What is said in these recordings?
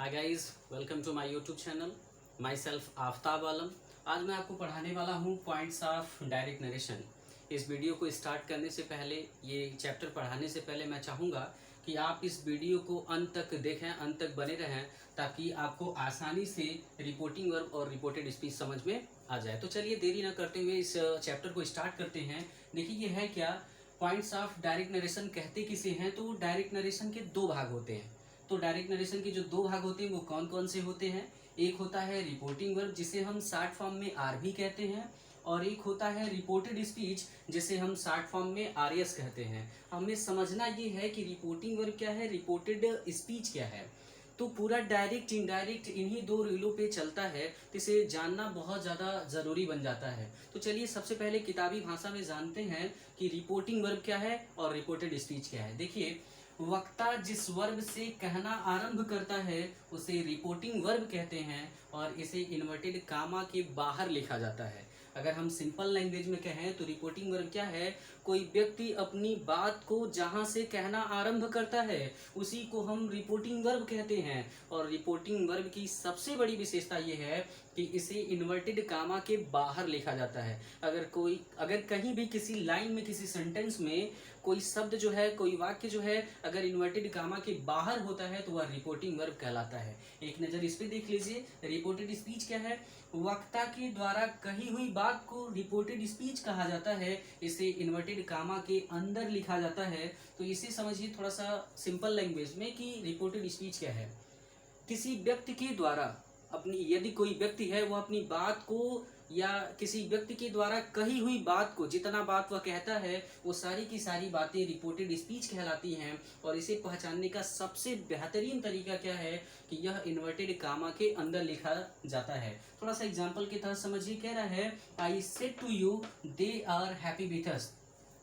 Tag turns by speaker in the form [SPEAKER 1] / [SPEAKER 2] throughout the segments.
[SPEAKER 1] Hi guys, welcome to my YouTube channel. Myself Aftab Alam. आज मैं आपको पढ़ाने वाला हूँ पॉइंट्स ऑफ डायरेक्ट नरेशन। इस वीडियो को स्टार्ट करने से पहले, ये चैप्टर पढ़ाने से पहले मैं चाहूँगा कि आप इस वीडियो को अंत तक देखें, अंत तक बने रहें, ताकि आपको आसानी से रिपोर्टिंग वर्ब और रिपोर्टेड स्पीच समझ में आ जाए। तो चलिए देरी ना करते हुए इस चैप्टर को स्टार्ट करते हैं। देखिए ये है क्या, पॉइंट्स ऑफ डायरेक्ट नरेशन कहते किसे हैं। तो डायरेक्ट नरेशन के दो भाग होते हैं। तो डायरेक्ट नरेशन के जो दो भाग होते हैं वो कौन कौन से होते हैं। एक होता है रिपोर्टिंग वर्ब, जिसे हम शॉर्ट फॉर्म में आर भी कहते हैं, और एक होता है रिपोर्टेड स्पीच, जिसे हम शॉर्ट फॉर्म में आरएस कहते हैं। हमें समझना ये है कि रिपोर्टिंग वर्ब क्या है, रिपोर्टेड स्पीच क्या है। तो पूरा डायरेक्ट इनडायरेक्ट इन्हीं दो रीलों पे चलता है, तो इसे जानना बहुत ज़्यादा ज़रूरी बन जाता है। तो चलिए सबसे पहले किताबी भाषा में जानते हैं कि रिपोर्टिंग वर्ब क्या है और रिपोर्टेड स्पीच क्या है। देखिए, वक्ता जिस वर्ब से कहना आरंभ करता है उसे रिपोर्टिंग वर्ब कहते हैं, और इसे इन्वर्टेड कामा के बाहर लिखा जाता है। अगर हम सिंपल लैंग्वेज में कहें तो रिपोर्टिंग वर्ब क्या है, कोई व्यक्ति अपनी बात को जहां से कहना आरंभ करता है उसी को हम रिपोर्टिंग वर्ब कहते हैं। और रिपोर्टिंग वर्ब की सबसे बड़ी विशेषता यह है कि इसे इन्वर्टेड कामा के बाहर लिखा जाता है। अगर कहीं भी किसी लाइन में, किसी सेंटेंस में कोई शब्द जो है, कोई वाक्य जो है, अगर इन्वर्टेड कामा के बाहर होता है तो वह रिपोर्टिंग वर्ब कहलाता है। एक नज़र इस पे देख लीजिए। रिपोर्टेड स्पीच क्या है, वक्ता के द्वारा कही हुई बात को रिपोर्टेड स्पीच कहा जाता है। इसे इन्वर्टेड कामा के अंदर लिखा जाता है। तो इसे समझिए थोड़ा सा सिंपल लैंग्वेज में कि रिपोर्टेड स्पीच क्या है। किसी व्यक्ति के द्वारा यदि कोई व्यक्ति है वो अपनी बात को, या किसी व्यक्ति के द्वारा कही हुई बात को, जितना बात वह कहता है वो सारी की सारी बातें रिपोर्टेड स्पीच कहलाती हैं। और इसे पहचानने का सबसे बेहतरीन तरीका क्या है कि यह इन्वर्टेड कामा के अंदर लिखा जाता है। थोड़ा सा एग्जांपल के तहत समझिए। कह रहा है I said to you they are happy with us.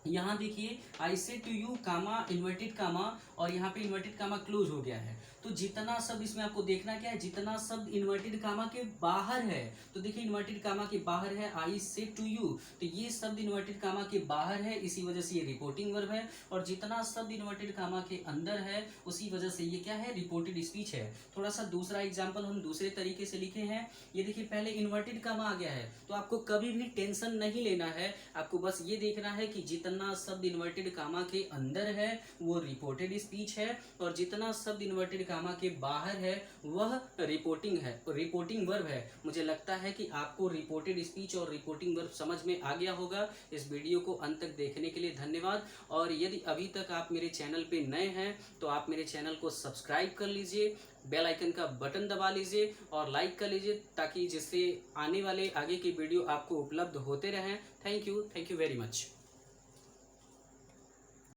[SPEAKER 1] यहाँ देखिए, I say to you comma inverted comma, और यहाँ पे इन्वर्टेड कामा क्लोज हो गया है। तो जितना शब्द इसमें आपको देखना क्या है, जितना शब्द इन्वर्टेड कामा के बाहर है, तो देखिए इन्वर्टेड कामा के बाहर है आई से टू यू, तो ये शब्द इन्वर्टेड कामा के बाहर है, इसी वजह से ये रिपोर्टिंग वर्ब है। और जितना शब्द इन्वर्टेड कामा के अंदर है उसी वजह से ये क्या है, रिपोर्टेड स्पीच है। थोड़ा सा दूसरा एग्जाम्पल हम दूसरे तरीके से लिखे हैं। ये देखिए पहले इन्वर्टेड कामा आ गया है, तो आपको कभी भी टेंशन नहीं लेना है। आपको बस ये देखना है कि जितना शब्द इन्वर्टेड कामा के अंदर है वो रिपोर्टेड स्पीच है, और जितना शब्द इन्वर्टेड कामा के बाहर है वह रिपोर्टिंग वर्ब है। मुझे लगता है कि आपको रिपोर्टेड स्पीच और रिपोर्टिंग वर्ब समझ में आ गया होगा। इस वीडियो को अंत तक देखने के लिए धन्यवाद। और यदि अभी तक आप मेरे चैनल पे नए हैं तो आप मेरे चैनल को सब्सक्राइब कर लीजिए, बेल आइकन का बटन दबा लीजिए और लाइक कर लीजिए, ताकि जिससे आने वाले आगे की वीडियो आपको उपलब्ध होते रहें। Thank you very much.